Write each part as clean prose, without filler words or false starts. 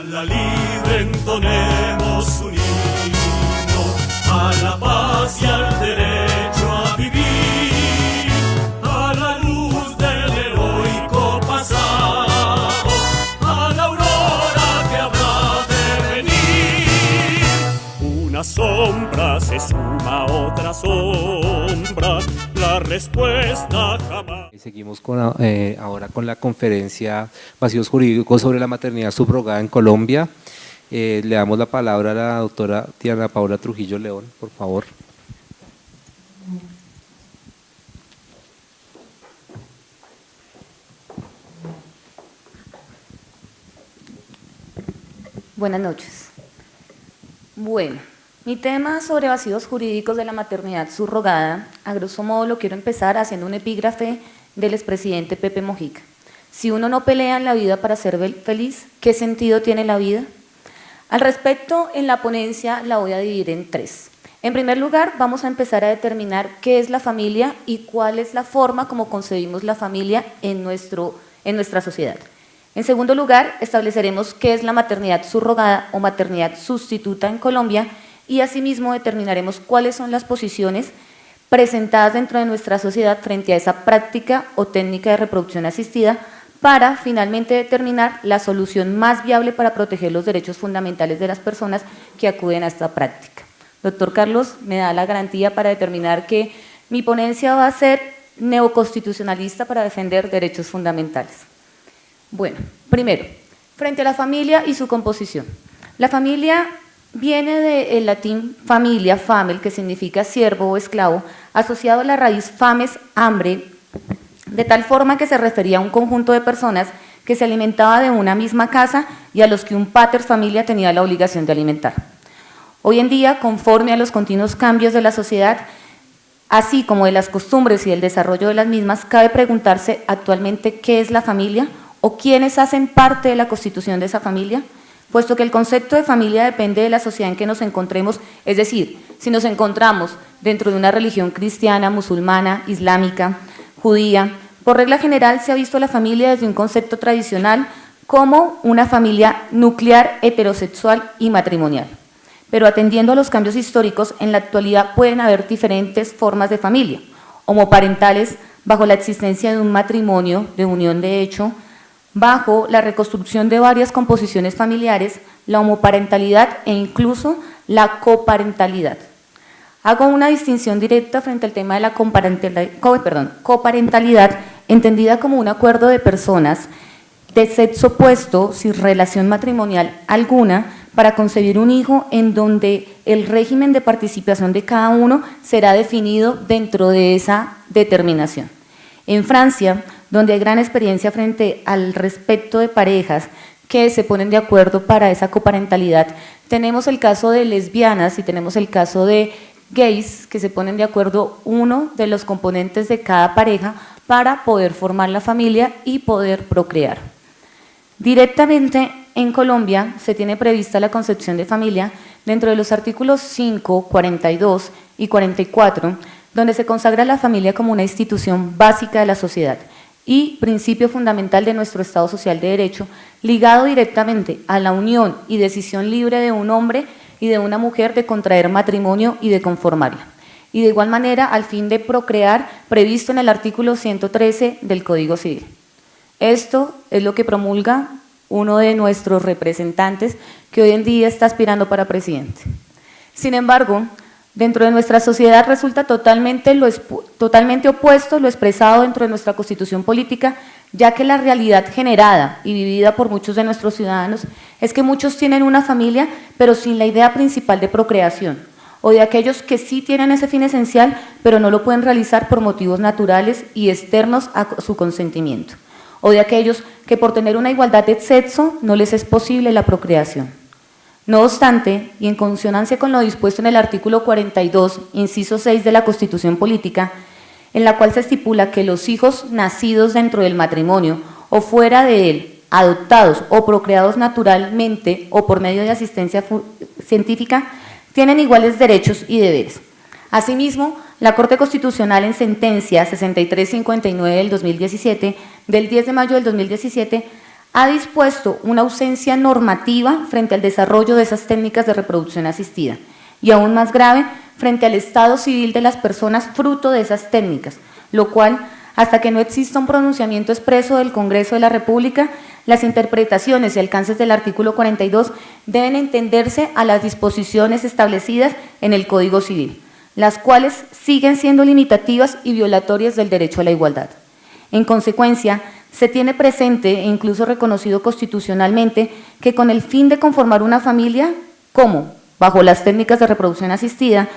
la libre entonemos un himno a la paz y al derecho a vivir, a la luz del heroico pasado, a la aurora que habrá de venir. Una sombra se suma a otra sombra, la respuesta jamás. Seguimos ahora con la conferencia Vacíos Jurídicos sobre la maternidad subrogada en Colombia. Le damos la palabra a la doctora Diana Paula Trujillo León, por favor. Buenas noches. Bueno, mi tema sobre vacíos jurídicos de la maternidad subrogada, a grosso modo lo quiero empezar haciendo un epígrafe del expresidente Pepe Mojica. Si uno no pelea en la vida para ser feliz, ¿qué sentido tiene la vida? Al respecto, en la ponencia la voy a dividir en tres. En primer lugar, vamos a empezar a determinar qué es la familia y cuál es la forma como concebimos la familia en nuestra sociedad. En segundo lugar, estableceremos qué es la maternidad subrogada o maternidad sustituta en Colombia y asimismo determinaremos cuáles son las posiciones presentadas dentro de nuestra sociedad frente a esa práctica o técnica de reproducción asistida para finalmente determinar la solución más viable para proteger los derechos fundamentales de las personas que acuden a esta práctica. Doctor Carlos me da la garantía para determinar que mi ponencia va a ser neoconstitucionalista para defender derechos fundamentales. Bueno, primero, frente a la familia y su composición. La familia viene del latín familia, famel, que significa siervo o esclavo, asociado a la raíz fames, hambre, de tal forma que se refería a un conjunto de personas que se alimentaba de una misma casa y a los que un pater familia tenía la obligación de alimentar. Hoy en día, conforme a los continuos cambios de la sociedad, así como de las costumbres y el desarrollo de las mismas, cabe preguntarse actualmente qué es la familia o quiénes hacen parte de la constitución de esa familia, puesto que el concepto de familia depende de la sociedad en que nos encontremos, es decir, si nos encontramos dentro de una religión cristiana, musulmana, islámica, judía, por regla general se ha visto la familia desde un concepto tradicional como una familia nuclear, heterosexual y matrimonial. Pero atendiendo a los cambios históricos, en la actualidad pueden haber diferentes formas de familia, homoparentales bajo la existencia de un matrimonio de unión de hecho, bajo la reconstrucción de varias composiciones familiares, la homoparentalidad e incluso la coparentalidad. Hago una distinción directa frente al tema de la coparentalidad, entendida como un acuerdo de personas de sexo opuesto sin relación matrimonial alguna para concebir un hijo en donde el régimen de participación de cada uno será definido dentro de esa determinación. En Francia, donde hay gran experiencia frente al respecto de parejas que se ponen de acuerdo para esa coparentalidad, tenemos el caso de lesbianas y tenemos el caso de gays que se ponen de acuerdo uno de los componentes de cada pareja para poder formar la familia y poder procrear. Directamente en Colombia se tiene prevista la concepción de familia dentro de los artículos 5, 42 y 44, donde se consagra la familia como una institución básica de la sociedad y principio fundamental de nuestro Estado Social de Derecho, ligado directamente a la unión y decisión libre de un hombre y de una mujer de contraer matrimonio y de conformarla. Y de igual manera al fin de procrear previsto en el artículo 113 del Código Civil. Esto es lo que promulga uno de nuestros representantes que hoy en día está aspirando para presidente. Sin embargo, dentro de nuestra sociedad resulta totalmente opuesto lo expresado dentro de nuestra Constitución política, ya que la realidad generada y vivida por muchos de nuestros ciudadanos es que muchos tienen una familia, pero sin la idea principal de procreación, o de aquellos que sí tienen ese fin esencial, pero no lo pueden realizar por motivos naturales y externos a su consentimiento, o de aquellos que por tener una igualdad de sexo no les es posible la procreación. No obstante, y en consonancia con lo dispuesto en el artículo 42, inciso 6 de la Constitución Política, en la cual se estipula que los hijos nacidos dentro del matrimonio o fuera de él, adoptados o procreados naturalmente o por medio de asistencia científica, tienen iguales derechos y deberes. Asimismo, la Corte Constitucional en sentencia 6359 del 2017, del 10 de mayo del 2017, ha dispuesto una ausencia normativa frente al desarrollo de esas técnicas de reproducción asistida y aún más grave, frente al estado civil de las personas fruto de esas técnicas, lo cual, hasta que no exista un pronunciamiento expreso del Congreso de la República, las interpretaciones y alcances del artículo 42 deben entenderse a las disposiciones establecidas en el Código Civil, las cuales siguen siendo limitativas y violatorias del derecho a la igualdad. En consecuencia, se tiene presente e incluso reconocido constitucionalmente que con el fin de conformar una familia, como bajo las técnicas de reproducción asistida,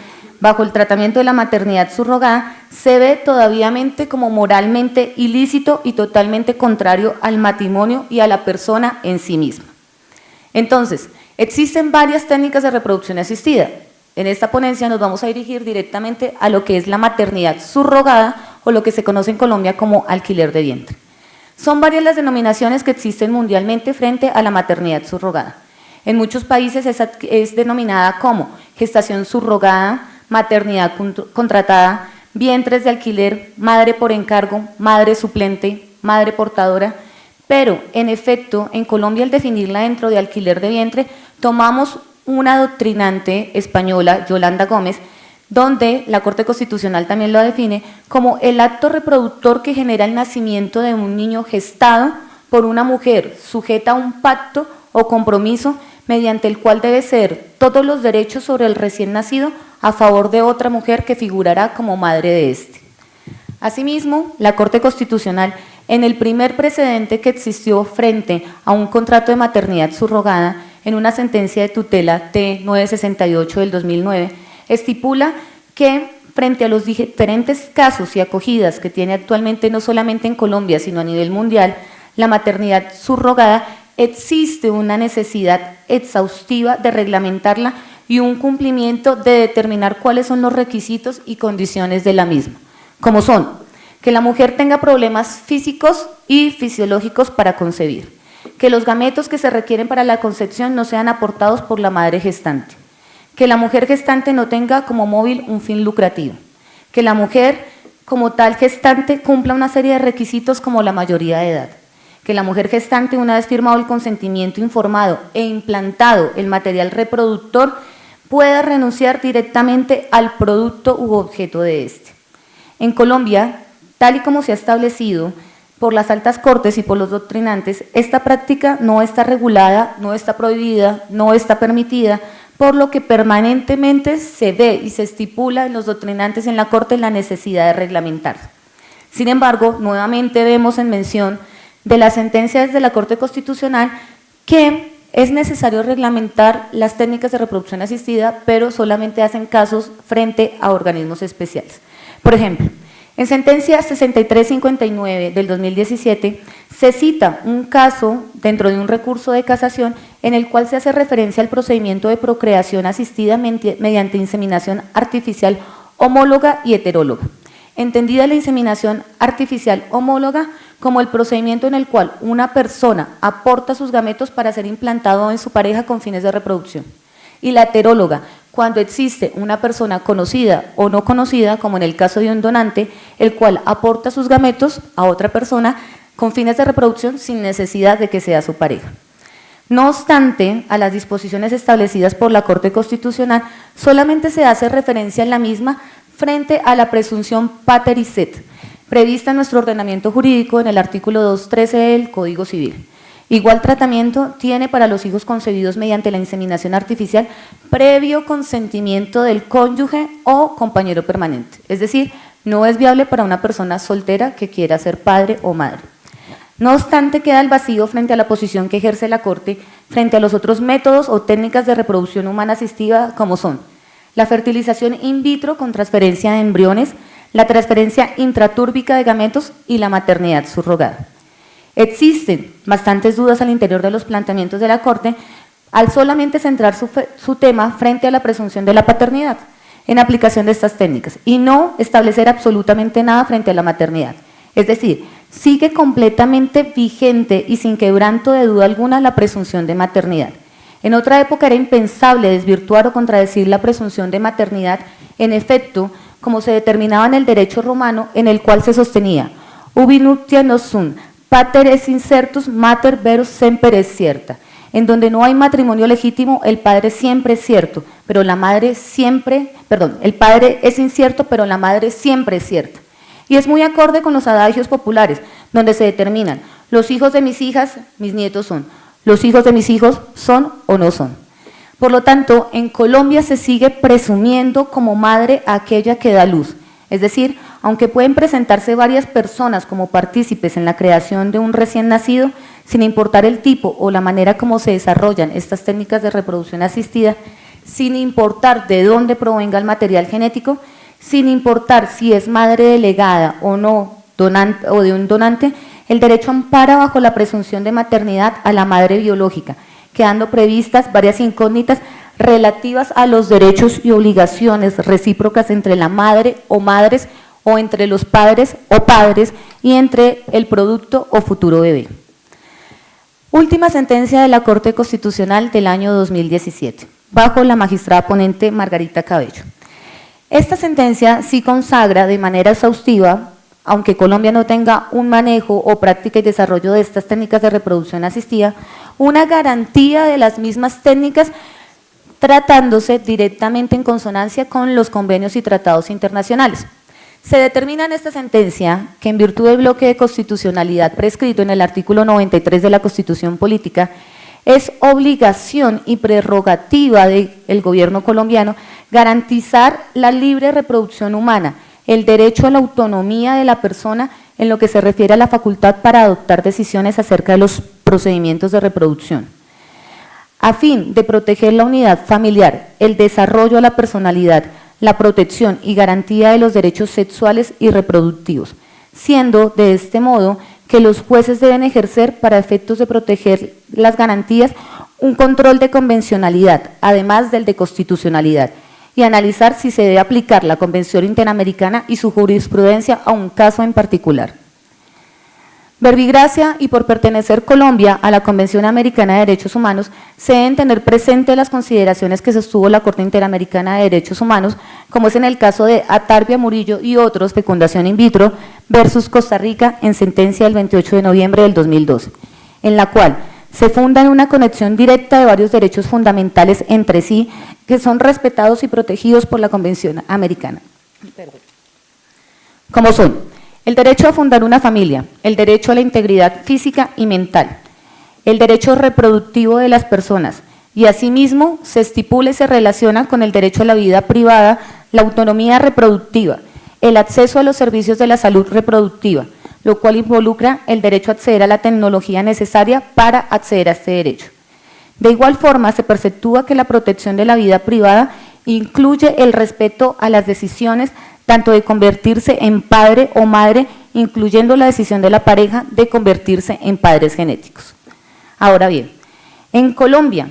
bajo el tratamiento de la maternidad subrogada, se ve todavía como moralmente ilícito y totalmente contrario al matrimonio y a la persona en sí misma. Entonces, existen varias técnicas de reproducción asistida. En esta ponencia nos vamos a dirigir directamente a lo que es la maternidad subrogada o lo que se conoce en Colombia como alquiler de vientre. Son varias las denominaciones que existen mundialmente frente a la maternidad subrogada. En muchos países es denominada como gestación subrogada, maternidad contratada, vientres de alquiler, madre por encargo, madre suplente, madre portadora, pero en efecto en Colombia al definirla dentro de alquiler de vientre tomamos una doctrinante española, Yolanda Gómez, donde la Corte Constitucional también lo define como el acto reproductor que genera el nacimiento de un niño gestado por una mujer sujeta a un pacto o compromiso mediante el cual debe ceder todos los derechos sobre el recién nacido a favor de otra mujer que figurará como madre de éste. Asimismo, la Corte Constitucional, en el primer precedente que existió frente a un contrato de maternidad subrogada, en una sentencia de tutela T-968 del 2009, estipula que frente a los diferentes casos y acogidas que tiene actualmente no solamente en Colombia, sino a nivel mundial, la maternidad subrogada, existe una necesidad exhaustiva de reglamentarla y un cumplimiento de determinar cuáles son los requisitos y condiciones de la misma, como son que la mujer tenga problemas físicos y fisiológicos para concebir, que los gametos que se requieren para la concepción no sean aportados por la madre gestante, que la mujer gestante no tenga como móvil un fin lucrativo, que la mujer como tal gestante cumpla una serie de requisitos como la mayoría de edad, que la mujer gestante, una vez firmado el consentimiento informado e implantado el material reproductor, pueda renunciar directamente al producto u objeto de este. En Colombia, tal y como se ha establecido por las altas cortes y por los doctrinantes, esta práctica no está regulada, no está prohibida, no está permitida, por lo que permanentemente se ve y se estipula en los doctrinantes en la corte la necesidad de reglamentarla. Sin embargo, nuevamente vemos en mención de las sentencias de la Corte Constitucional que es necesario reglamentar las técnicas de reproducción asistida, pero solamente hacen casos frente a organismos especiales. Por ejemplo, en sentencia 6359 del 2017 se cita un caso dentro de un recurso de casación en el cual se hace referencia al procedimiento de procreación asistida mediante inseminación artificial homóloga y heteróloga. Entendida la inseminación artificial homóloga como el procedimiento en el cual una persona aporta sus gametos para ser implantado en su pareja con fines de reproducción. Y la heteróloga, cuando existe una persona conocida o no conocida, como en el caso de un donante, el cual aporta sus gametos a otra persona con fines de reproducción sin necesidad de que sea su pareja. No obstante, a las disposiciones establecidas por la Corte Constitucional solamente se hace referencia en la misma frente a la presunción pater y set, prevista en nuestro ordenamiento jurídico en el artículo 213 del Código Civil. Igual tratamiento tiene para los hijos concebidos mediante la inseminación artificial previo consentimiento del cónyuge o compañero permanente, es decir, no es viable para una persona soltera que quiera ser padre o madre. No obstante, queda el vacío frente a la posición que ejerce la Corte frente a los otros métodos o técnicas de reproducción humana asistida como son la fertilización in vitro con transferencia de embriones, la transferencia intratúrbica de gametos y la maternidad subrogada. Existen bastantes dudas al interior de los planteamientos de la Corte al solamente centrar su tema frente a la presunción de la paternidad en aplicación de estas técnicas y no establecer absolutamente nada frente a la maternidad. Es decir, sigue completamente vigente y sin quebranto de duda alguna la presunción de maternidad. En otra época era impensable desvirtuar o contradecir la presunción de maternidad, en efecto, como se determinaba en el derecho romano, en el cual se sostenía ubi nuptia non sunt, pater es incertus, mater veros semper es cierta. En donde no hay matrimonio legítimo, el padre siempre es cierto, pero la madre siempre, perdón, el padre es incierto, pero la madre siempre es cierta. Y es muy acorde con los adagios populares, donde se determinan, los hijos de mis hijas, mis nietos son, los hijos de mis hijos son o no son. Por lo tanto, en Colombia se sigue presumiendo como madre a aquella que da luz. Es decir, aunque pueden presentarse varias personas como partícipes en la creación de un recién nacido, sin importar el tipo o la manera como se desarrollan estas técnicas de reproducción asistida, sin importar de dónde provenga el material genético, sin importar si es madre delegada o no donante, o de un donante, el derecho ampara bajo la presunción de maternidad a la madre biológica, quedando previstas varias incógnitas relativas a los derechos y obligaciones recíprocas entre la madre o madres o entre los padres o padres y entre el producto o futuro bebé. Última sentencia de la Corte Constitucional del año 2017, bajo la magistrada ponente Margarita Cabello. Esta sentencia sí consagra de manera exhaustiva, aunque Colombia no tenga un manejo o práctica y desarrollo de estas técnicas de reproducción asistida, una garantía de las mismas técnicas tratándose directamente en consonancia con los convenios y tratados internacionales. Se determina en esta sentencia que en virtud del bloque de constitucionalidad prescrito en el artículo 93 de la Constitución Política, es obligación y prerrogativa del gobierno colombiano garantizar la libre reproducción humana, el derecho a la autonomía de la persona en lo que se refiere a la facultad para adoptar decisiones acerca de los procedimientos de reproducción. A fin de proteger la unidad familiar, el desarrollo de la personalidad, la protección y garantía de los derechos sexuales y reproductivos, siendo de este modo que los jueces deben ejercer para efectos de proteger las garantías un control de convencionalidad, además del de constitucionalidad, y analizar si se debe aplicar la Convención Interamericana y su jurisprudencia a un caso en particular. Verbigracia y por pertenecer Colombia a la Convención Americana de Derechos Humanos, se deben tener presentes las consideraciones que sostuvo la Corte Interamericana de Derechos Humanos, como es en el caso de Atarbia Murillo y otros, fecundación in vitro, versus Costa Rica, en sentencia del 28 de noviembre del 2012, en la cual se funda en una conexión directa de varios derechos fundamentales entre sí, que son respetados y protegidos por la Convención Americana. Como son el derecho a fundar una familia, el derecho a la integridad física y mental, el derecho reproductivo de las personas, y asimismo se estipula y se relaciona con el derecho a la vida privada, la autonomía reproductiva, el acceso a los servicios de la salud reproductiva, lo cual involucra el derecho a acceder a la tecnología necesaria para acceder a este derecho. De igual forma, se perpetúa que la protección de la vida privada incluye el respeto a las decisiones tanto de convertirse en padre o madre, incluyendo la decisión de la pareja de convertirse en padres genéticos. Ahora bien, en Colombia,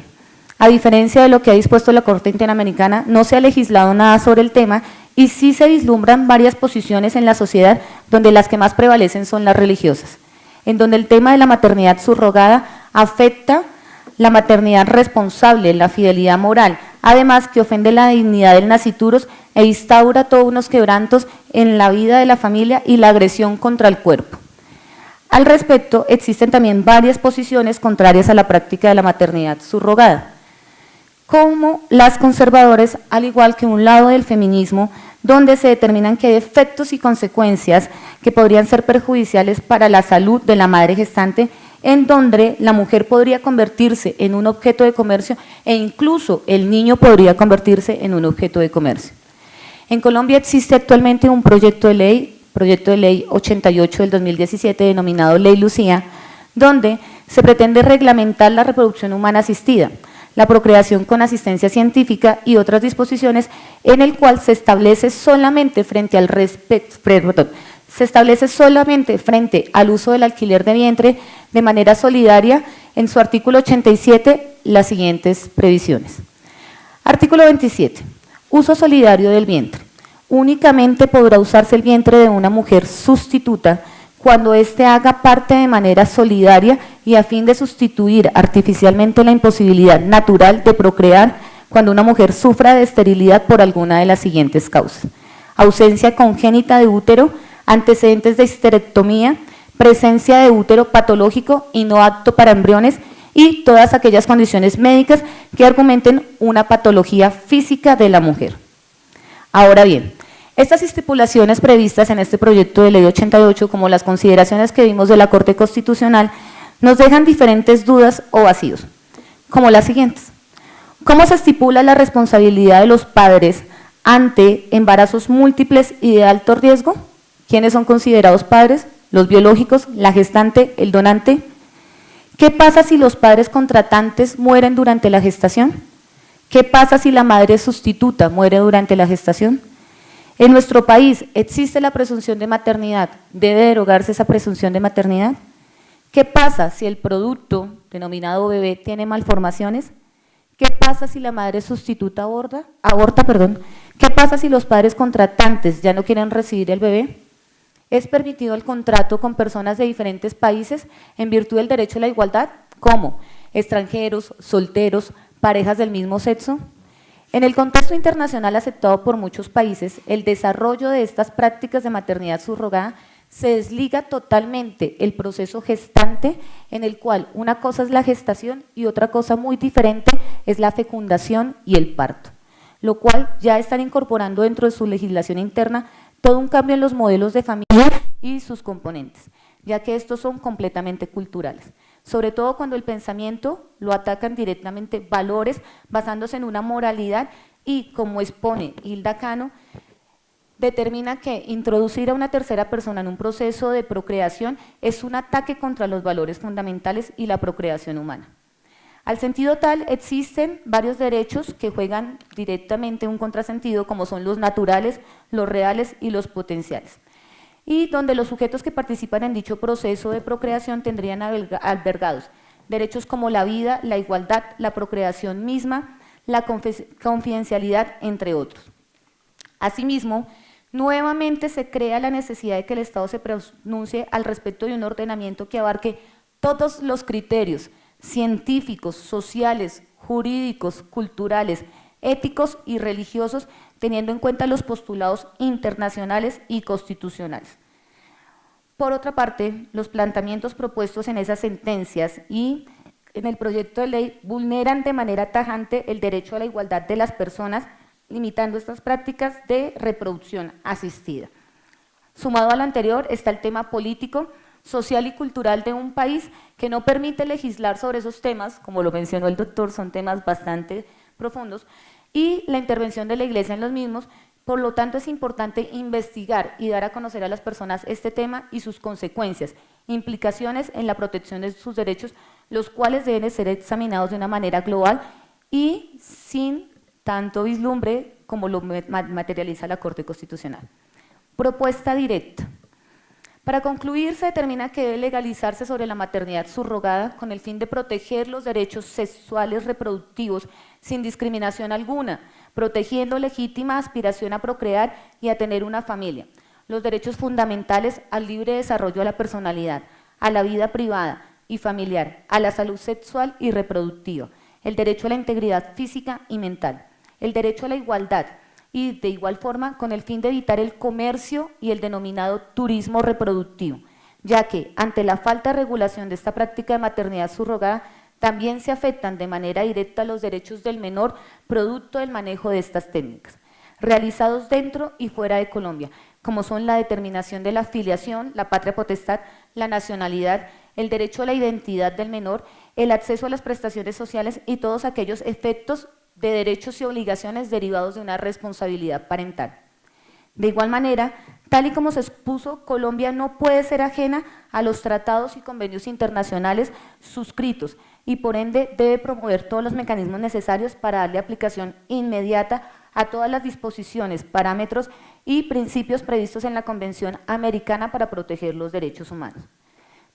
a diferencia de lo que ha dispuesto la Corte Interamericana, no se ha legislado nada sobre el tema y sí se vislumbran varias posiciones en la sociedad donde las que más prevalecen son las religiosas, en donde el tema de la maternidad subrogada afecta la maternidad responsable, la fidelidad moral, además que ofende la dignidad del nasciturus e instaura todos unos quebrantos en la vida de la familia y la agresión contra el cuerpo. Al respecto, existen también varias posiciones contrarias a la práctica de la maternidad subrogada, como las conservadoras, al igual que un lado del feminismo, donde se determinan que hay efectos y consecuencias que podrían ser perjudiciales para la salud de la madre gestante, en donde la mujer podría convertirse en un objeto de comercio e incluso el niño podría convertirse en un objeto de comercio. En Colombia existe actualmente un proyecto de ley 88 del 2017, denominado Ley Lucía, donde se pretende reglamentar la reproducción humana asistida, la procreación con asistencia científica y otras disposiciones, en el cual se establece solamente frente al uso del alquiler de vientre de manera solidaria, en su artículo 87, las siguientes previsiones. Artículo 27. Uso solidario del vientre. Únicamente podrá usarse el vientre de una mujer sustituta cuando éste haga parte de manera solidaria y a fin de sustituir artificialmente la imposibilidad natural de procrear cuando una mujer sufra de esterilidad por alguna de las siguientes causas: ausencia congénita de útero, antecedentes de histerectomía, presencia de útero patológico y no apto para embriones y todas aquellas condiciones médicas que argumenten una patología física de la mujer. Ahora bien, estas estipulaciones previstas en este proyecto de ley 88, como las consideraciones que vimos de la Corte Constitucional, nos dejan diferentes dudas o vacíos, como las siguientes. ¿Cómo se estipula la responsabilidad de los padres ante embarazos múltiples y de alto riesgo? ¿Quiénes son considerados padres? Los biológicos, la gestante, el donante. ¿Qué pasa si los padres contratantes mueren durante la gestación? ¿Qué pasa si la madre sustituta muere durante la gestación? En nuestro país, ¿existe la presunción de maternidad? ¿Debe derogarse esa presunción de maternidad? ¿Qué pasa si el producto denominado bebé tiene malformaciones? ¿Qué pasa si la madre sustituta aborta? ¿Qué pasa si los padres contratantes ya no quieren recibir el bebé? ¿Es permitido el contrato con personas de diferentes países en virtud del derecho a la igualdad? ¿Cómo? ¿Extranjeros, solteros, parejas del mismo sexo? En el contexto internacional aceptado por muchos países, el desarrollo de estas prácticas de maternidad subrogada se desliga totalmente el proceso gestante, en el cual una cosa es la gestación y otra cosa muy diferente es la fecundación y el parto, lo cual ya están incorporando dentro de su legislación interna todo un cambio en los modelos de familia y sus componentes, ya que estos son completamente culturales, sobre todo cuando el pensamiento lo atacan directamente valores basándose en una moralidad y, como expone Hilda Cano, determina que introducir a una tercera persona en un proceso de procreación es un ataque contra los valores fundamentales y la procreación humana. Al sentido tal, existen varios derechos que juegan directamente un contrasentido, como son los naturales, los reales y los potenciales, y donde los sujetos que participan en dicho proceso de procreación tendrían albergados derechos como la vida, la igualdad, la procreación misma, la confidencialidad, entre otros. Asimismo, nuevamente se crea la necesidad de que el Estado se pronuncie al respecto de un ordenamiento que abarque todos los criterios científicos, sociales, jurídicos, culturales, éticos y religiosos, teniendo en cuenta los postulados internacionales y constitucionales. Por otra parte, los planteamientos propuestos en esas sentencias y en el proyecto de ley vulneran de manera tajante el derecho a la igualdad de las personas, limitando estas prácticas de reproducción asistida. Sumado al anterior está el tema político, social y cultural de un país que no permite legislar sobre esos temas, como lo mencionó el doctor, son temas bastante profundos, y la intervención de la Iglesia en los mismos. Por lo tanto, es importante investigar y dar a conocer a las personas este tema y sus consecuencias, implicaciones en la protección de sus derechos, los cuales deben ser examinados de una manera global y sin tanto vislumbre como lo materializa la Corte Constitucional. Propuesta directa. Para concluir, se determina que debe legalizarse sobre la maternidad subrogada con el fin de proteger los derechos sexuales reproductivos sin discriminación alguna, protegiendo legítima aspiración a procrear y a tener una familia, los derechos fundamentales al libre desarrollo de la personalidad, a la vida privada y familiar, a la salud sexual y reproductiva, el derecho a la integridad física y mental, el derecho a la igualdad, y de igual forma con el fin de evitar el comercio y el denominado turismo reproductivo, ya que ante la falta de regulación de esta práctica de maternidad subrogada también se afectan de manera directa los derechos del menor producto del manejo de estas técnicas, realizados dentro y fuera de Colombia, como son la determinación de la filiación, la patria potestad, la nacionalidad, el derecho a la identidad del menor, el acceso a las prestaciones sociales y todos aquellos efectos de derechos y obligaciones derivados de una responsabilidad parental. De igual manera, tal y como se expuso, Colombia no puede ser ajena a los tratados y convenios internacionales suscritos y por ende debe promover todos los mecanismos necesarios para darle aplicación inmediata a todas las disposiciones, parámetros y principios previstos en la Convención Americana para proteger los derechos humanos.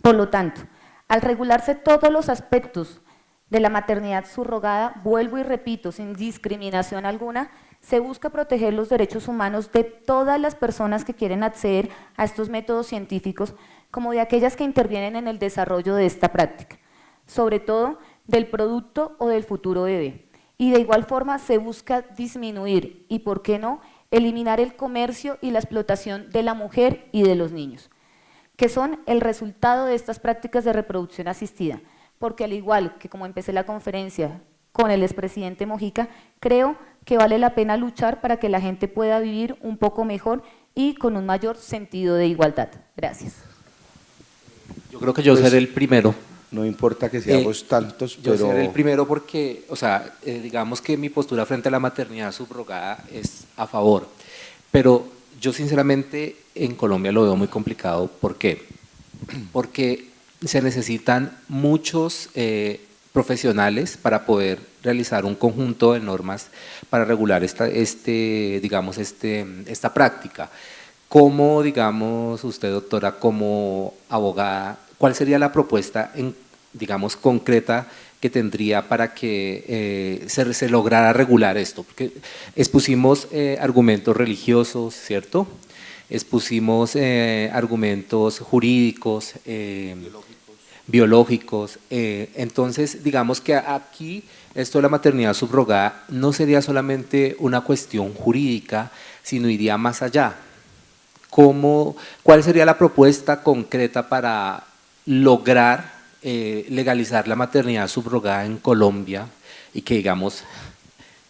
Por lo tanto, al regularse todos los aspectos de la maternidad subrogada, vuelvo y repito, sin discriminación alguna, se busca proteger los derechos humanos de todas las personas que quieren acceder a estos métodos científicos, como de aquellas que intervienen en el desarrollo de esta práctica, sobre todo del producto o del futuro bebé. Y de igual forma se busca disminuir y, ¿por qué no?, eliminar el comercio y la explotación de la mujer y de los niños. que son el resultado de estas prácticas de reproducción asistida, porque al igual que como empecé la conferencia con el expresidente Mojica, creo que vale la pena luchar para que la gente pueda vivir un poco mejor y con un mayor sentido de igualdad. Gracias. Yo creo que yo seré el primero. No importa que seamos tantos, Yo pero… seré el primero porque, o sea, digamos que mi postura frente a la maternidad subrogada es a favor, pero yo sinceramente en Colombia lo veo muy complicado. ¿Por qué? Porque se necesitan muchos profesionales para poder realizar un conjunto de normas para regular esta práctica. ¿Cómo, digamos, usted, doctora, como abogada, cuál sería la propuesta, digamos, concreta que tendría para que se lograra regular esto? Porque expusimos argumentos religiosos, ¿cierto? Expusimos argumentos jurídicos, biológicos. Entonces, digamos que aquí esto de la maternidad subrogada no sería solamente una cuestión jurídica, sino iría más allá. ¿Cuál sería la propuesta concreta para lograr legalizar la maternidad subrogada en Colombia y que, digamos,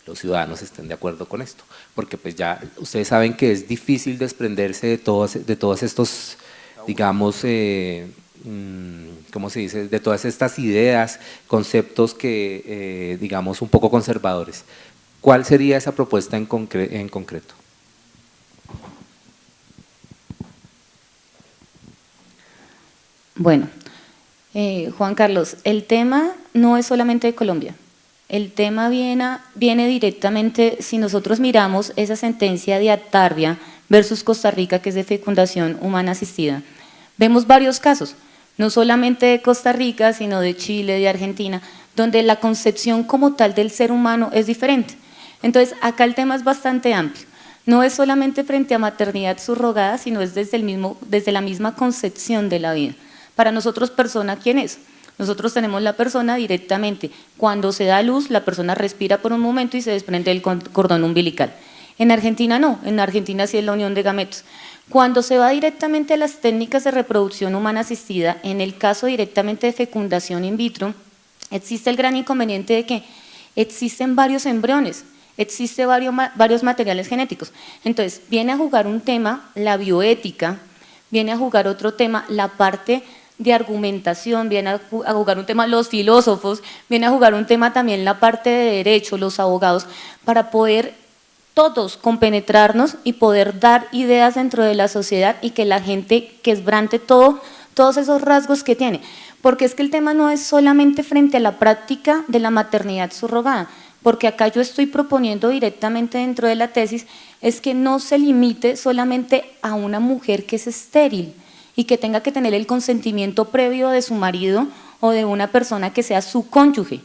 los ciudadanos estén de acuerdo con esto? Porque pues ya ustedes saben que es difícil desprenderse de todos estos, digamos, ¿cómo se dice?, de todas estas ideas, conceptos que, digamos, un poco conservadores. ¿Cuál sería esa propuesta en concreto? Bueno, Juan Carlos, el tema no es solamente de Colombia. El tema viene directamente, si nosotros miramos esa sentencia de Atarbia versus Costa Rica, que es de fecundación humana asistida, vemos varios casos, no solamente de Costa Rica, sino de Chile, de Argentina, donde la concepción como tal del ser humano es diferente. Entonces, acá el tema es bastante amplio. No es solamente frente a maternidad subrogada, sino es desde la misma concepción de la vida. Para nosotros, persona, ¿quién es? Nosotros tenemos la persona directamente. Cuando se da a luz, la persona respira por un momento y se desprende el cordón umbilical. En Argentina no, en Argentina sí es la unión de gametos. Cuando se va directamente a las técnicas de reproducción humana asistida, en el caso directamente de fecundación in vitro, existe el gran inconveniente de que existen varios embriones, existen varios materiales genéticos. Entonces, viene a jugar un tema, la bioética, viene a jugar otro tema, la parte de argumentación, viene a jugar un tema los filósofos, viene a jugar un tema también la parte de derecho, los abogados, para poder todos compenetrarnos y poder dar ideas dentro de la sociedad y que la gente quebrante todos esos rasgos que tiene. Porque es que el tema no es solamente frente a la práctica de la maternidad subrogada, porque acá yo estoy proponiendo directamente dentro de la tesis es que no se limite solamente a una mujer que es estéril y que tenga que tener el consentimiento previo de su marido o de una persona que sea su cónyuge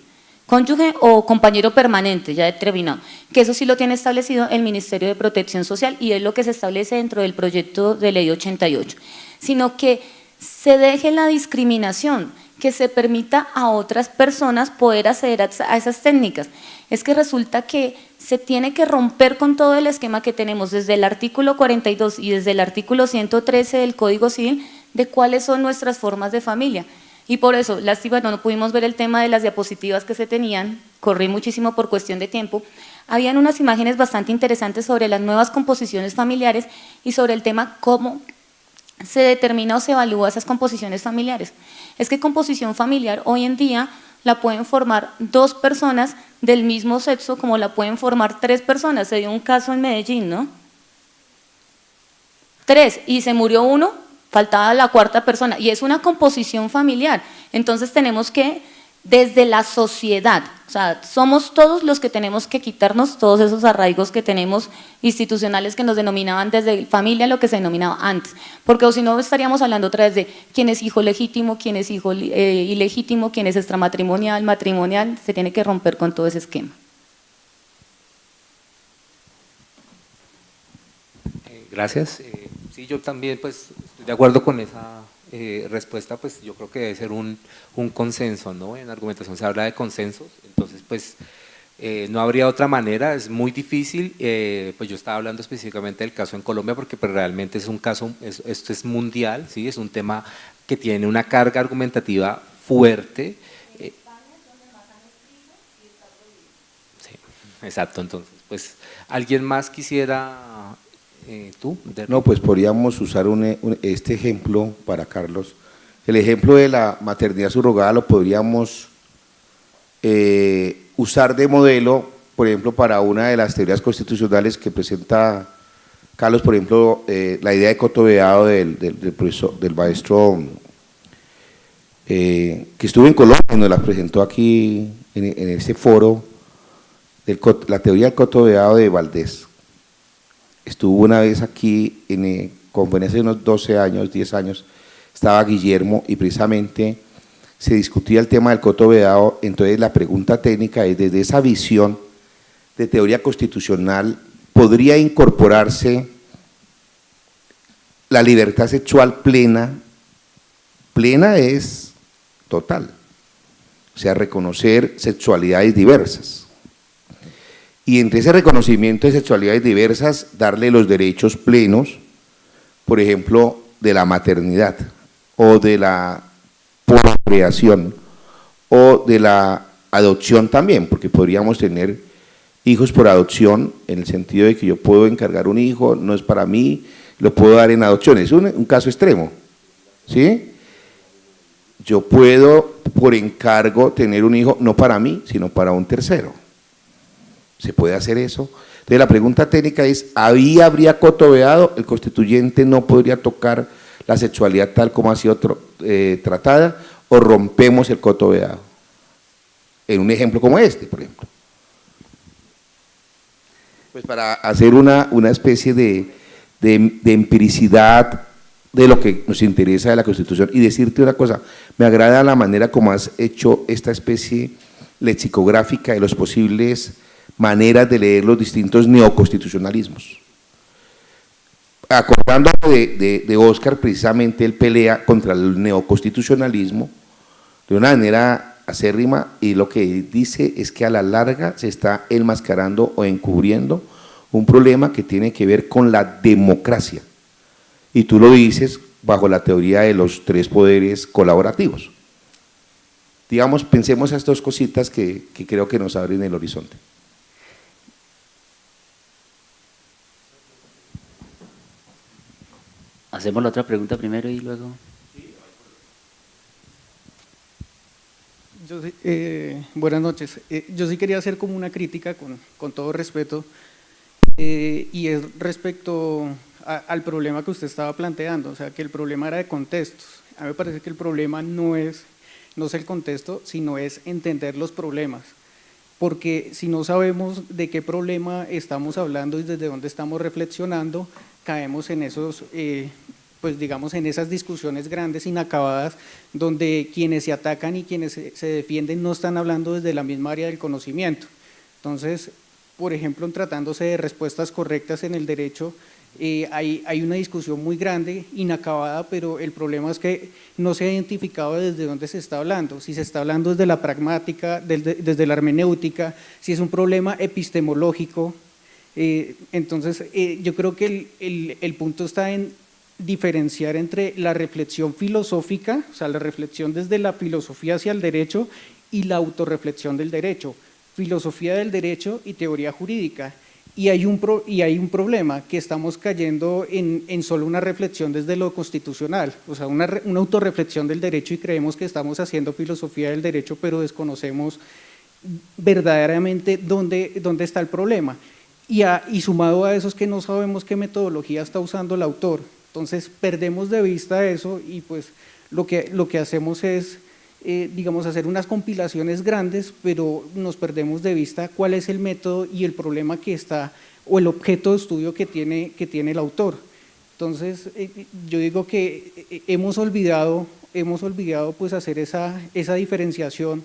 o compañero permanente ya determinado, que eso sí lo tiene establecido el Ministerio de Protección Social y es lo que se establece dentro del proyecto de ley 88, sino que se deje la discriminación, que se permita a otras personas poder acceder a esas técnicas. Es que resulta que se tiene que romper con todo el esquema que tenemos desde el artículo 42 y desde el artículo 113 del Código Civil de cuáles son nuestras formas de familia. Y por eso, lástima, no pudimos ver el tema de las diapositivas que se tenían, corrí muchísimo por cuestión de tiempo. Habían unas imágenes bastante interesantes sobre las nuevas composiciones familiares y sobre el tema cómo se determina o se evalúa esas composiciones familiares. Es que composición familiar hoy en día la pueden formar 2 personas del mismo sexo como la pueden formar 3 personas. Se dio un caso en Medellín, ¿no? 3 y se murió uno, faltaba la 4ª persona y es una composición familiar. Entonces tenemos que, desde la sociedad, o sea, somos todos los que tenemos que quitarnos todos esos arraigos que tenemos institucionales que nos denominaban desde familia, lo que se denominaba antes, porque si no estaríamos hablando otra vez de quién es hijo legítimo, quién es hijo ilegítimo, quién es extramatrimonial, matrimonial, se tiene que romper con todo ese esquema. Gracias. Sí, yo también pues estoy de acuerdo con esa respuesta, pues yo creo que debe ser un consenso, ¿no? En argumentación se habla de consensos, entonces pues No habría otra manera, es muy difícil. Pues yo estaba hablando específicamente del caso en Colombia porque pues realmente es un caso, esto es mundial, ¿sí? Es un tema que tiene una carga argumentativa fuerte. Sí, exacto. Entonces, pues, ¿alguien más quisiera, tú? No, pues podríamos usar este ejemplo para Carlos. El ejemplo de la maternidad subrogada lo podríamos usar de modelo, por ejemplo, para una de las teorías constitucionales que presenta Carlos, por ejemplo, la idea de coto vedado del maestro que estuvo en Colombia, nos la presentó aquí en ese foro, la teoría del coto vedado de Valdés. Estuvo una vez aquí en conferencia de unos 12 años, 10 años, estaba Guillermo y precisamente se discutía el tema del coto vedado. Entonces la pregunta técnica es, desde esa visión de teoría constitucional, ¿podría incorporarse la libertad sexual plena? Plena es total, o sea, reconocer sexualidades diversas. Y entre ese reconocimiento de sexualidades diversas, darle los derechos plenos, por ejemplo, de la maternidad, o de la procreación, o de la adopción también, porque podríamos tener hijos por adopción, en el sentido de que yo puedo encargar un hijo, no es para mí, lo puedo dar en adopción, es un caso extremo, ¿sí? Yo puedo, por encargo, tener un hijo, no para mí, sino para un tercero. ¿Se puede hacer eso? Entonces la pregunta técnica es, ¿ahí habría coto vedado? ¿El constituyente no podría tocar la sexualidad tal como ha sido tratada? ¿O rompemos el coto vedado? En un ejemplo como este, por ejemplo. Pues para hacer una especie de empiricidad de lo que nos interesa de la Constitución. Y decirte una cosa, me agrada la manera como has hecho esta especie lexicográfica de los posibles maneras de leer los distintos neoconstitucionalismos. Acordándome de Oscar, precisamente él pelea contra el neoconstitucionalismo de una manera acérrima, y lo que dice es que a la larga se está enmascarando o encubriendo un problema que tiene que ver con la democracia. Y tú lo dices bajo la teoría de los tres poderes colaborativos. Digamos, pensemos a estas dos cositas que creo que nos abren el horizonte. Hacemos la otra pregunta primero y luego… Buenas noches. Yo sí quería hacer como una crítica, con todo respeto, y es respecto al problema que usted estaba planteando, o sea, que el problema era de contextos. A mí me parece que el problema no es el contexto, sino es entender los problemas, porque si no sabemos de qué problema estamos hablando y desde dónde estamos reflexionando, caemos en esos… pues digamos en esas discusiones grandes, inacabadas, donde quienes se atacan y quienes se defienden no están hablando desde la misma área del conocimiento. Entonces, por ejemplo, en tratándose de respuestas correctas en el derecho, hay una discusión muy grande, inacabada, pero el problema es que no se ha identificado desde dónde se está hablando, si se está hablando desde la pragmática, desde la hermenéutica, si es un problema epistemológico. Entonces, yo creo que el punto está en diferenciar entre la reflexión filosófica, o sea, la reflexión desde la filosofía hacia el derecho, y la autorreflexión del derecho, filosofía del derecho y teoría jurídica. Y hay un problema, que estamos cayendo en solo una reflexión desde lo constitucional, o sea, una autorreflexión del derecho, y creemos que estamos haciendo filosofía del derecho, pero desconocemos verdaderamente dónde está el problema. Y sumado a eso es que no sabemos qué metodología está usando el autor. Entonces perdemos de vista eso, y pues lo que hacemos es, digamos, hacer unas compilaciones grandes, pero nos perdemos de vista cuál es el método y el problema que está, o el objeto de estudio que tiene el autor. Entonces yo digo que hemos olvidado pues hacer esa diferenciación,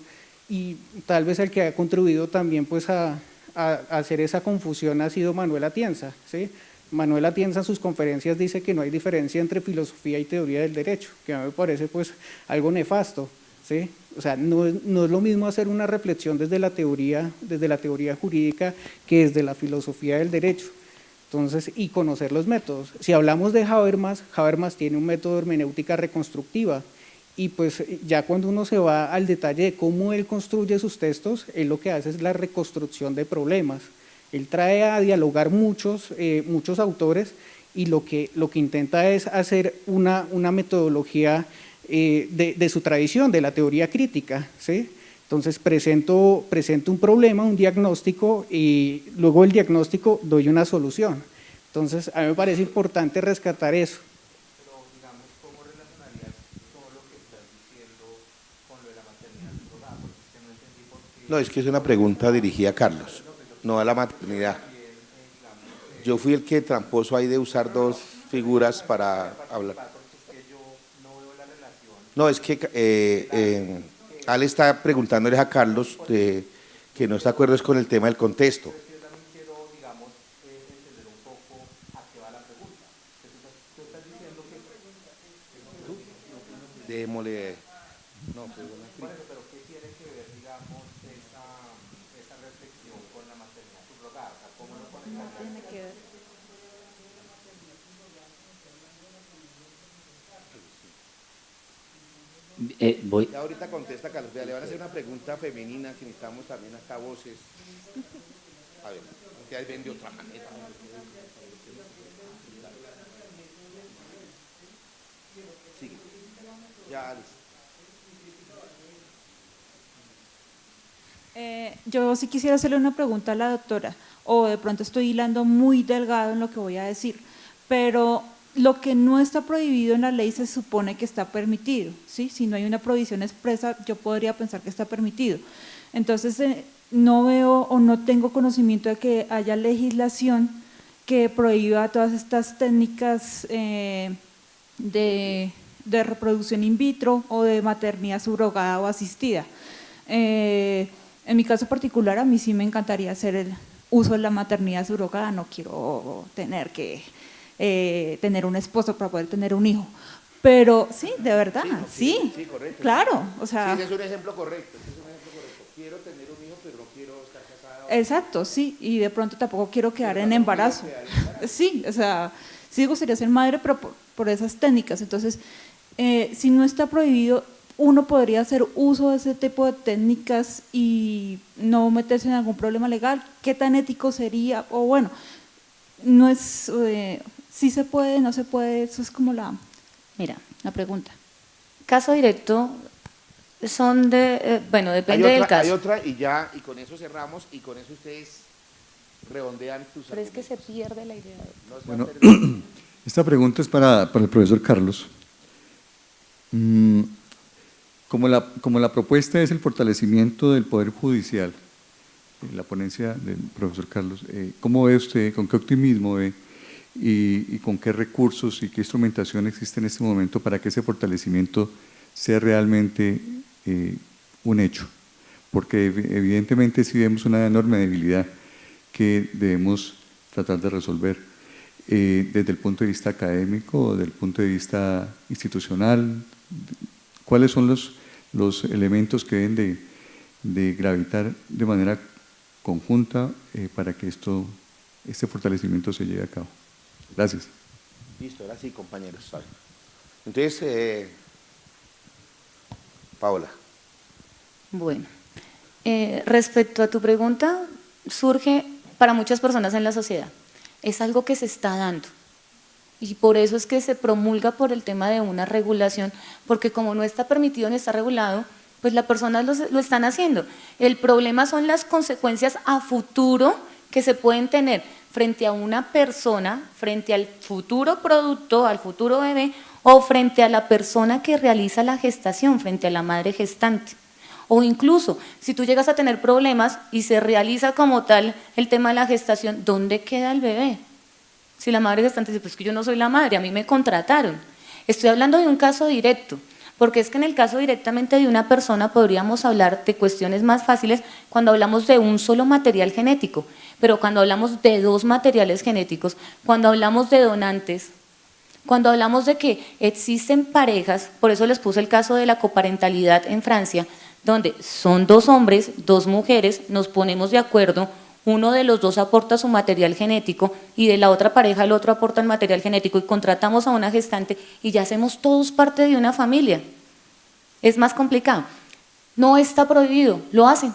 y tal vez el que ha contribuido también pues a hacer esa confusión ha sido Manuel Atienza, ¿sí? Manuel Atienza en sus conferencias dice que no hay diferencia entre filosofía y teoría del derecho, que a mí me parece pues algo nefasto, ¿sí? O sea, no es lo mismo hacer una reflexión desde la teoría jurídica que desde la filosofía del derecho. Entonces, y conocer los métodos. Si hablamos de Habermas, Habermas tiene un método de hermenéutica reconstructiva, y pues ya cuando uno se va al detalle de cómo él construye sus textos, él lo que hace es la reconstrucción de problemas. Él trae a dialogar muchos autores, y lo que intenta es hacer una metodología de su tradición, de la teoría crítica, ¿sí? Entonces presento un problema, un diagnóstico, y luego del diagnóstico doy una solución. Entonces a mí me parece importante rescatar eso. Pero digamos, ¿cómo relacionarías todo lo que estás diciendo con lo de la maternidad subrogada? Porque es que no entendí por qué. No, es que es una pregunta dirigida a Carlos, no a la maternidad. Yo fui el que tramposo ahí de usar dos figuras para hablar. No, es que Ale está preguntándoles a Carlos que no está de acuerdo con el tema del contexto. Yo también quiero, digamos, entender un poco a qué va la pregunta. Tú estás diciendo que… Démosle… No, Bueno, pero ¿qué tiene que ver, digamos, esa reflexión con la maternidad subrogada? O sea, ¿cómo lo conectarías? Voy. Ya ahorita contesta Carlos. Vea, le van a hacer una pregunta femenina que necesitamos también acá voces. A ver, ustedes ven de otra manera. Sigue. Ya, Alice. Yo sí quisiera hacerle una pregunta a la doctora, o de pronto estoy hilando muy delgado en lo que voy a decir, pero lo que no está prohibido en la ley se supone que está permitido, ¿sí? Si no hay una prohibición expresa, yo podría pensar que está permitido. Entonces, no veo o no tengo conocimiento de que haya legislación que prohíba todas estas técnicas de reproducción in vitro o de maternidad subrogada o asistida. En mi caso particular, a mí sí me encantaría hacer el uso de la maternidad subrogada, no quiero tener que tener un esposo para poder tener un hijo, pero sí, de verdad, sí, correcto. Claro, o sea… Sí, ese es un ejemplo correcto, Quiero tener un hijo, pero no quiero estar casada. Exacto, sí, y de pronto tampoco quiero quedar en embarazo. Sí, o sea, sí gustaría ser madre, pero por esas técnicas. Entonces, si no está prohibido, uno podría hacer uso de ese tipo de técnicas y no meterse en algún problema legal. ¿Qué tan ético sería? O bueno, no es… si se puede, no se puede, eso es como la… Mira, la pregunta. Caso directo son de… bueno, depende del caso. Hay otra y con eso cerramos y con eso ustedes redondean tus Pero es que se argumentos. pierde la idea. Bueno, esta pregunta es para el profesor Carlos. Como la propuesta es el fortalecimiento del Poder Judicial, la ponencia del profesor Carlos, ¿cómo ve usted, con qué optimismo ve y con qué recursos y qué instrumentación existe en este momento para que ese fortalecimiento sea realmente un hecho? Porque evidentemente sí vemos una enorme debilidad que debemos tratar de resolver desde el punto de vista académico, desde el punto de vista institucional. ¿Cuáles son los elementos que deben de gravitar de manera conjunta para que este fortalecimiento se lleve a cabo? Gracias. Listo, ahora sí, compañeros. Vale. Entonces, Paola. Bueno, respecto a tu pregunta, surge para muchas personas en la sociedad. Es algo que se está dando. Y por eso es que se promulga por el tema de una regulación, porque como no está permitido ni está regulado, pues las personas lo están haciendo. El problema son las consecuencias a futuro que se pueden tener frente a una persona, frente al futuro producto, al futuro bebé, o frente a la persona que realiza la gestación, frente a la madre gestante. O incluso, si tú llegas a tener problemas y se realiza como tal el tema de la gestación, ¿dónde queda el bebé? Si la madre gestante dice, pues que yo no soy la madre, a mí me contrataron. Estoy hablando de un caso directo, porque es que en el caso directamente de una persona podríamos hablar de cuestiones más fáciles cuando hablamos de un solo material genético, pero cuando hablamos de dos materiales genéticos, cuando hablamos de donantes, Cuando hablamos de que existen parejas, por eso les puse el caso de la coparentalidad en Francia, donde son 2 hombres, 2 mujeres, nos ponemos de acuerdo, uno de los 2 aporta su material genético y de la otra pareja el otro aporta el material genético y contratamos a una gestante y ya hacemos todos parte de una familia. Es más complicado. No está prohibido, lo hacen.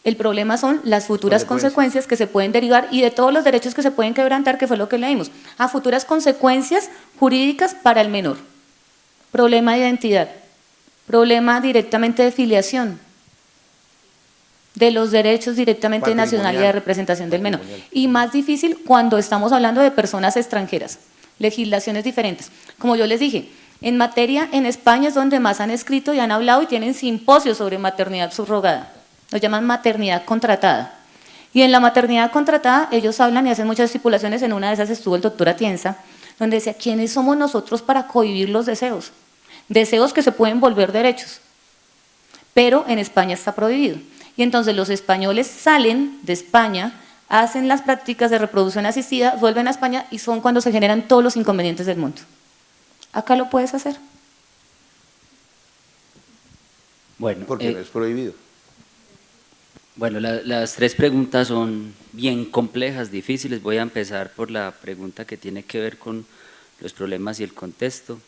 El problema son las futuras consecuencias que se pueden derivar y de todos los derechos que se pueden quebrantar, que fue lo que leímos, a futuras consecuencias jurídicas para el menor. Problema de identidad, problema directamente de filiación, de los derechos directamente de nacionalidad de representación del menor. Y más difícil cuando estamos hablando de personas extranjeras, legislaciones diferentes. Como yo les dije, en materia, en España es donde más han escrito y han hablado y tienen simposios sobre maternidad subrogada. Lo llaman maternidad contratada. Y en la maternidad contratada ellos hablan y hacen muchas estipulaciones, en una de esas estuvo el doctor Atienza, donde decía, ¿quiénes somos nosotros para cohibir los deseos? Deseos que se pueden volver derechos, pero en España está prohibido. Y entonces los españoles salen de España, hacen las prácticas de reproducción asistida, vuelven a España y son cuando se generan todos los inconvenientes del mundo. Acá lo puedes hacer. Bueno, Porque no es prohibido. bueno, las 3 preguntas son bien complejas, difíciles. Voy a empezar por la pregunta que tiene que ver con los problemas y el contexto.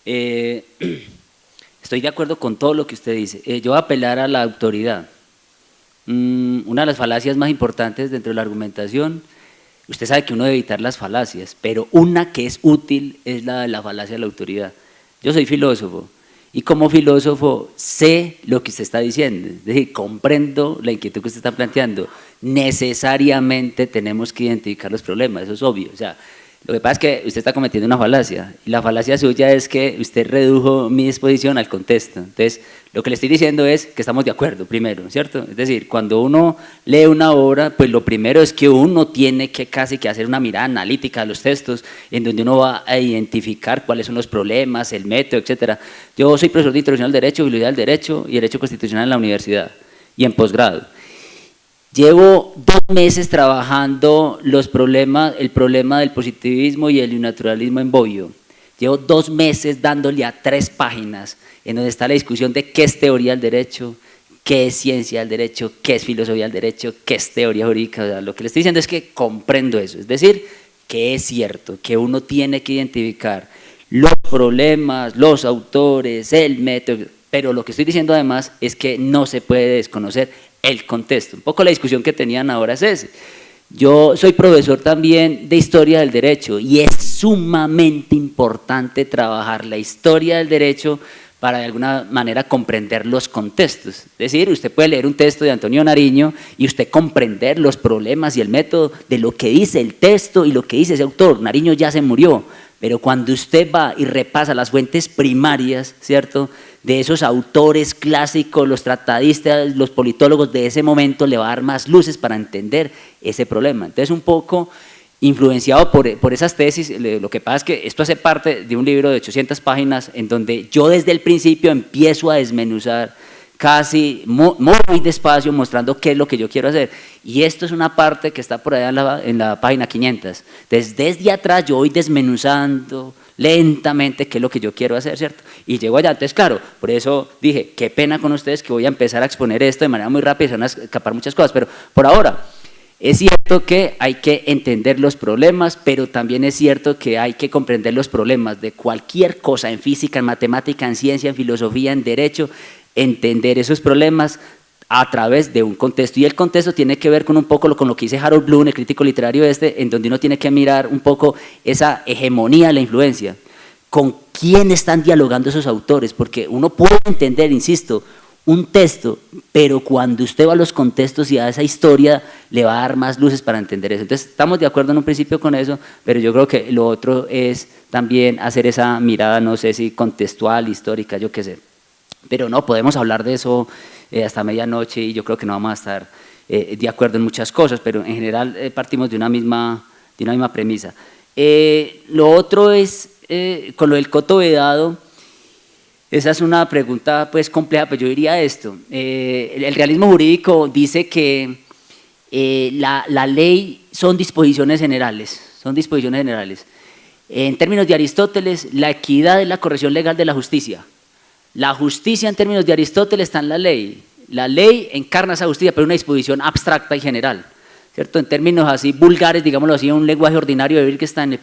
Estoy de acuerdo con todo lo que usted dice. Yo voy a apelar a la autoridad. Una de las falacias más importantes dentro de la argumentación, usted sabe que uno debe evitar las falacias, pero una que es útil es la de la falacia de la autoridad. Yo soy filósofo y como filósofo sé lo que usted está diciendo, es decir, comprendo la inquietud que usted está planteando. Necesariamente tenemos que identificar los problemas, eso es obvio. O sea, lo que pasa es que usted está cometiendo una falacia y la falacia suya es que usted redujo mi exposición al contexto. Entonces, lo que le estoy diciendo es que estamos de acuerdo primero, ¿cierto? Es decir, cuando uno lee una obra, pues lo primero es que uno tiene que casi que hacer una mirada analítica de los textos, en donde uno va a identificar cuáles son los problemas, el método, etcétera. Yo soy profesor de Introducción al Derecho, Filosofía del Derecho y Derecho Constitucional en la universidad y en posgrado. Llevo 2 meses trabajando los problemas, el problema del positivismo y el naturalismo en Bobbio. Llevo 2 meses dándole a 3 páginas en donde está la discusión de qué es teoría del derecho, qué es ciencia del derecho, qué es filosofía del derecho, qué es teoría jurídica. O sea, lo que le estoy diciendo es que comprendo eso, es decir, que es cierto que uno tiene que identificar los problemas, los autores, el método, pero lo que estoy diciendo además es que no se puede desconocer el contexto. Un poco la discusión que tenían ahora es ese. Yo soy profesor también de historia del derecho y es sumamente importante trabajar la historia del derecho para de alguna manera comprender los contextos. Es decir, usted puede leer un texto de Antonio Nariño y usted comprender los problemas y el método de lo que dice el texto y lo que dice ese autor. Nariño ya se murió, pero cuando usted va y repasa las fuentes primarias, ¿cierto?, de esos autores clásicos, los tratadistas, los politólogos de ese momento, le va a dar más luces para entender ese problema. Entonces, un poco influenciado por esas tesis, lo que pasa es que esto hace parte de un libro de 800 páginas en donde yo desde el principio empiezo a desmenuzar casi muy despacio, mostrando qué es lo que yo quiero hacer. Y esto es una parte que está por allá en la página 500. Desde atrás yo voy desmenuzando lentamente qué es lo que yo quiero hacer, ¿cierto? Y llego allá, entonces claro, por eso dije, qué pena con ustedes que voy a empezar a exponer esto de manera muy rápida y se van a escapar muchas cosas, pero por ahora, es cierto que hay que entender los problemas, pero también es cierto que hay que comprender los problemas de cualquier cosa, en física, en matemática, en ciencia, en filosofía, en derecho, entender esos problemas a través de un contexto, y el contexto tiene que ver con un poco con lo que dice Harold Bloom, el crítico literario en donde uno tiene que mirar un poco esa hegemonía, la influencia, con quién están dialogando esos autores, porque uno puede entender, insisto, un texto, pero cuando usted va a los contextos y a esa historia, le va a dar más luces para entender eso. Entonces, estamos de acuerdo en un principio con eso, pero yo creo que lo otro es también hacer esa mirada, no sé si contextual, histórica, yo qué sé. Pero no, podemos hablar de eso hasta medianoche y yo creo que no vamos a estar de acuerdo en muchas cosas, pero en general partimos de una misma premisa. Lo otro es, con lo del coto vedado, esa es una pregunta pues compleja, pero yo diría esto, el realismo jurídico dice que la ley son disposiciones generales, En términos de Aristóteles, la equidad es la corrección legal de la justicia. La justicia en términos de Aristóteles está en la ley. La ley encarna esa justicia, pero una disposición abstracta y general, ¿cierto? En términos así vulgares, digámoslo así, un lenguaje ordinario de Wittgenstein,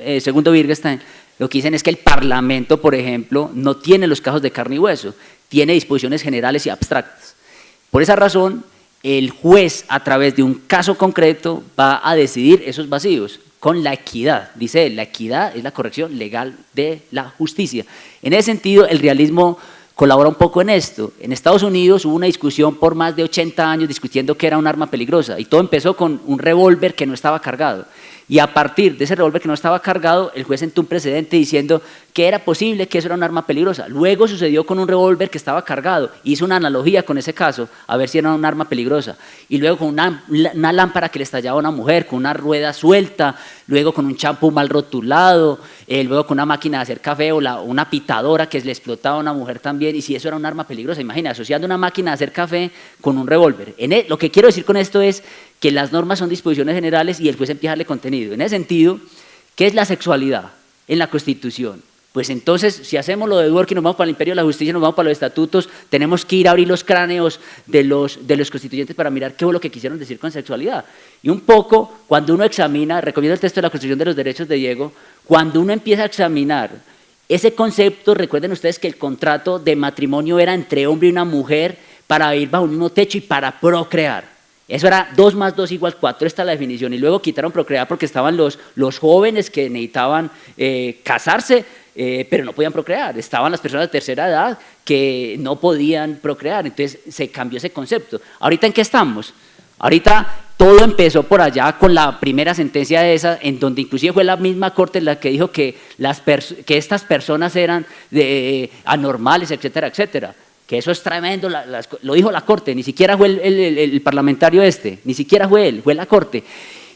el segundo Wittgenstein, lo que dicen es que el Parlamento, por ejemplo, no tiene los cajos de carne y hueso, tiene disposiciones generales y abstractas. Por esa razón, el juez, a través de un caso concreto, va a decidir esos vacíos con la equidad. Dice él, la equidad es la corrección legal de la justicia. En ese sentido, el realismo colabora un poco en esto. En Estados Unidos hubo una discusión por más de 80 años discutiendo qué era un arma peligrosa, y todo empezó con un revólver que no estaba cargado. Y a partir de ese revólver que no estaba cargado, el juez sentó un precedente diciendo que era posible que eso era un arma peligrosa. Luego sucedió con un revólver que estaba cargado, hizo una analogía con ese caso, a ver si era un arma peligrosa. Y luego con una lámpara que le estallaba a una mujer, con una rueda suelta, luego con un champú mal rotulado, luego con una máquina de hacer café o una pitadora que le explotaba a una mujer también, y si eso era un arma peligrosa, imagina, asociando una máquina de hacer café con un revólver. Lo que quiero decir con esto es que las normas son disposiciones generales y el juez empieza a darle contenido. En ese sentido, ¿qué es la sexualidad en la Constitución? Pues entonces, si hacemos lo de Dworkin, nos vamos para el imperio de la justicia, nos vamos para los estatutos, tenemos que ir a abrir los cráneos de los constituyentes para mirar qué fue lo que quisieron decir con sexualidad. Y un poco, cuando uno examina, recomiendo el texto de la Constitución de los Derechos de Diego, cuando uno empieza a examinar ese concepto, recuerden ustedes que el contrato de matrimonio era entre hombre y una mujer para vivir bajo un mismo techo y para procrear. Eso era 2 más 2 igual 4, esta es la definición, y luego quitaron procrear porque estaban los jóvenes que necesitaban casarse, pero no podían procrear, estaban las personas de tercera edad que no podían procrear, entonces se cambió ese concepto. ¿Ahorita en qué estamos? Ahorita todo empezó por allá con la primera sentencia de esa, en donde inclusive fue la misma corte la que dijo que estas personas eran anormales, etcétera, etcétera. Que eso es tremendo, lo dijo la Corte, ni siquiera fue el parlamentario ni siquiera fue él, fue la Corte.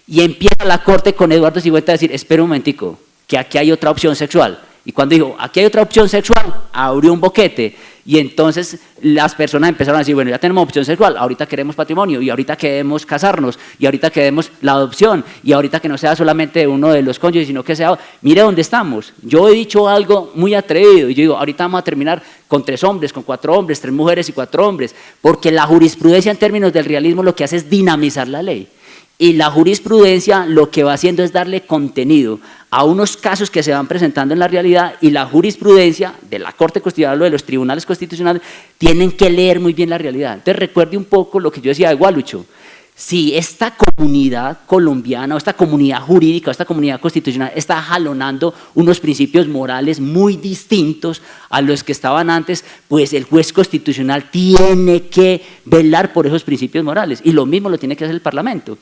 Y empieza la Corte con Eduardo Sigüenza a decir, espera un momentico, que aquí hay otra opción sexual. Y cuando dijo, aquí hay otra opción sexual, abrió un boquete. Y entonces las personas empezaron a decir, bueno, ya tenemos opción sexual, ahorita queremos patrimonio, y ahorita queremos casarnos, y ahorita queremos la adopción, y ahorita que no sea solamente uno de los cónyuges, sino que sea, mire dónde estamos. Yo he dicho algo muy atrevido, y yo digo, ahorita vamos a terminar con 3 hombres, con 4 hombres, 3 mujeres y 4 hombres, porque la jurisprudencia en términos del realismo lo que hace es dinamizar la ley. Y la jurisprudencia lo que va haciendo es darle contenido a unos casos que se van presentando en la realidad, y la jurisprudencia de la Corte Constitucional o de los tribunales constitucionales tienen que leer muy bien la realidad. Entonces recuerde un poco lo que yo decía de Gualucho. Si esta comunidad colombiana o esta comunidad jurídica o esta comunidad constitucional está jalonando unos principios morales muy distintos a los que estaban antes, pues el juez constitucional tiene que velar por esos principios morales, y lo mismo lo tiene que hacer el Parlamento.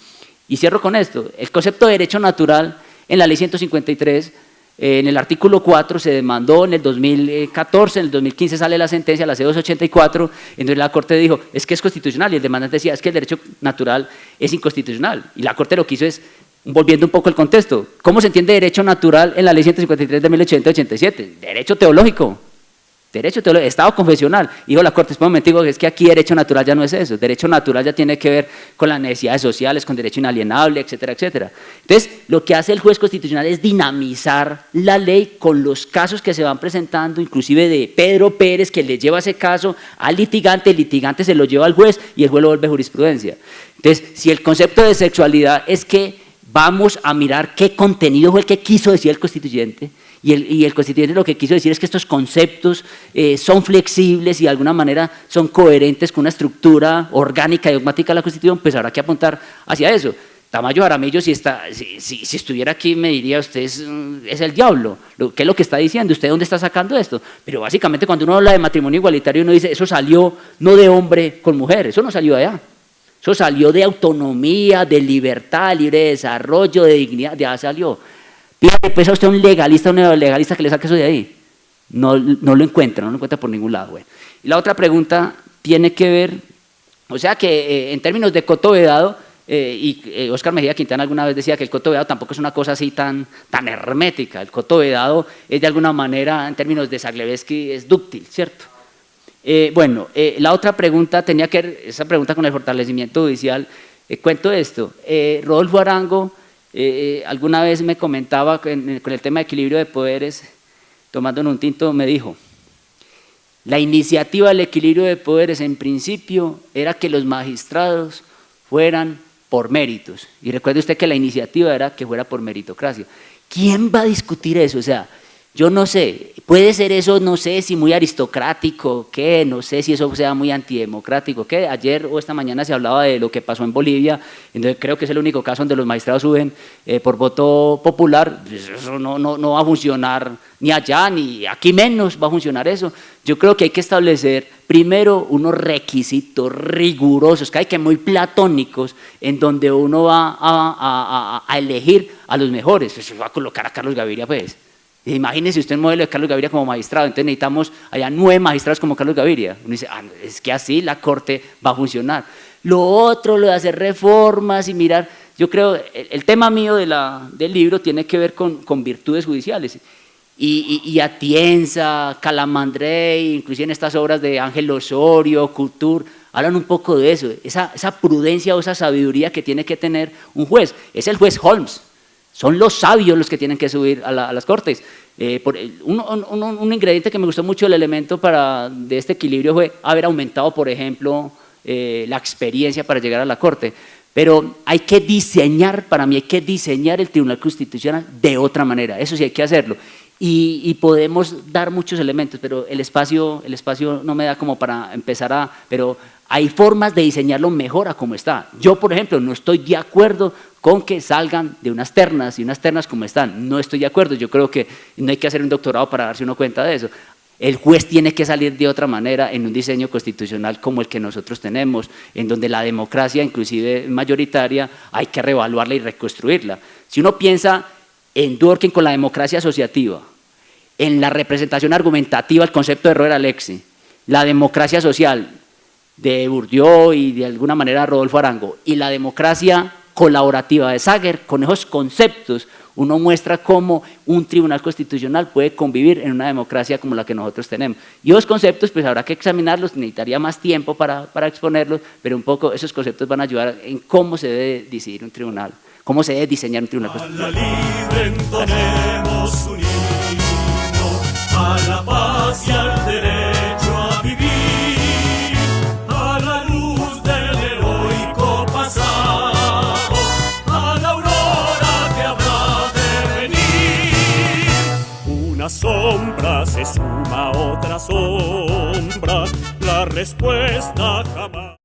Y cierro con esto, el concepto de derecho natural en la ley 153, en el artículo 4 se demandó en el 2014, en el 2015 sale la sentencia, la C284, en donde la Corte dijo, es que es constitucional, y el demandante decía, es que el derecho natural es inconstitucional, y la Corte lo que hizo es, volviendo un poco el contexto, ¿cómo se entiende derecho natural en la ley 153 de 1887? Derecho teológico. Estado confesional. Dijo la Corte, digo, es que aquí derecho natural ya no es eso, derecho natural ya tiene que ver con las necesidades sociales, con derecho inalienable, etcétera, etcétera. Entonces, lo que hace el juez constitucional es dinamizar la ley con los casos que se van presentando, inclusive de Pedro Pérez, que le lleva ese caso al litigante, el litigante se lo lleva al juez y el juez lo vuelve jurisprudencia. Entonces, si el concepto de sexualidad es que vamos a mirar qué contenido fue el que quiso decir el constituyente, y el constituyente lo que quiso decir es que estos conceptos son flexibles y de alguna manera son coherentes con una estructura orgánica y dogmática de la Constitución, pues habrá que apuntar hacia eso. Tamayo Jaramillo, si estuviera aquí, me diría, usted es el diablo, ¿qué es lo que está diciendo? ¿Usted dónde está sacando esto? Pero básicamente cuando uno habla de matrimonio igualitario, uno dice, eso salió no de hombre con mujer, eso no salió de allá. Eso salió de autonomía, de libertad, libre desarrollo, de dignidad, de allá salió. Pídale pues a usted un legalista, un neolegalista que le saque eso de ahí. No lo encuentra por ningún lado. Bueno. Y la otra pregunta tiene que ver, o sea que en términos de coto vedado, Óscar Mejía Quintana alguna vez decía que el coto vedado tampoco es una cosa así tan hermética. El coto vedado es de alguna manera, en términos de Zaglebesky, es dúctil, ¿cierto? La otra pregunta tenía que ver, esa pregunta con el fortalecimiento judicial, cuento esto, Rodolfo Arango alguna vez me comentaba con el tema de equilibrio de poderes, tomando un tinto, me dijo, la iniciativa del equilibrio de poderes en principio era que los magistrados fueran por méritos. Y recuerde usted que la iniciativa era que fuera por meritocracia. ¿Quién va a discutir eso? O sea, yo no sé, puede ser eso, no sé si muy aristocrático, ¿qué? No sé si eso sea muy antidemocrático, ¿qué? Ayer o esta mañana se hablaba de lo que pasó en Bolivia, entonces creo que es el único caso donde los magistrados suben por voto popular, pues eso no va a funcionar ni allá, ni aquí menos va a funcionar eso. Yo creo que hay que establecer primero unos requisitos rigurosos, que muy platónicos, en donde uno va a elegir a los mejores. Pues se va a colocar a Carlos Gaviria, pues. Imagínese usted un modelo de Carlos Gaviria como magistrado, entonces necesitamos allá 9 magistrados como Carlos Gaviria. Uno dice, es que así la Corte va a funcionar. Lo otro, lo de hacer reformas y mirar, yo creo, el tema mío del libro tiene que ver con virtudes judiciales. Y Atienza, Calamandrei, inclusive en estas obras de Ángel Osorio, Couture, hablan un poco de eso, esa prudencia o esa sabiduría que tiene que tener un juez. Es el juez Holmes. Son los sabios los que tienen que subir a las cortes. Un ingrediente que me gustó mucho del elemento de este equilibrio fue haber aumentado, por ejemplo, la experiencia para llegar a la corte. Pero hay que diseñar, para mí hay que diseñar el Tribunal Constitucional de otra manera, eso sí hay que hacerlo. Y podemos dar muchos elementos, pero el espacio no me da como para empezar pero hay formas de diseñarlo mejor a como está. Yo, por ejemplo, no estoy de acuerdo con que salgan de unas ternas y unas ternas como están. No estoy de acuerdo, yo creo que no hay que hacer un doctorado para darse uno cuenta de eso. El juez tiene que salir de otra manera en un diseño constitucional como el que nosotros tenemos, en donde la democracia, inclusive mayoritaria, hay que reevaluarla y reconstruirla. Si uno piensa en Dworkin con la democracia asociativa, en la representación argumentativa, el concepto de Roer Alexi, la democracia social de Bourdieu y de alguna manera Rodolfo Arango, y la democracia colaborativa de Sager, con esos conceptos uno muestra cómo un tribunal constitucional puede convivir en una democracia como la que nosotros tenemos. Y esos conceptos pues habrá que examinarlos, necesitaría más tiempo para exponerlos, pero un poco esos conceptos van a ayudar en cómo se debe decidir un tribunal, cómo se debe diseñar un tribunal constitucional. A la libre entonemos un himno, a la paz y al derecho a vivir, a la luz del heroico pasado, a la aurora que habrá de venir. Una sombra se suma a otra sombra, la respuesta jamás.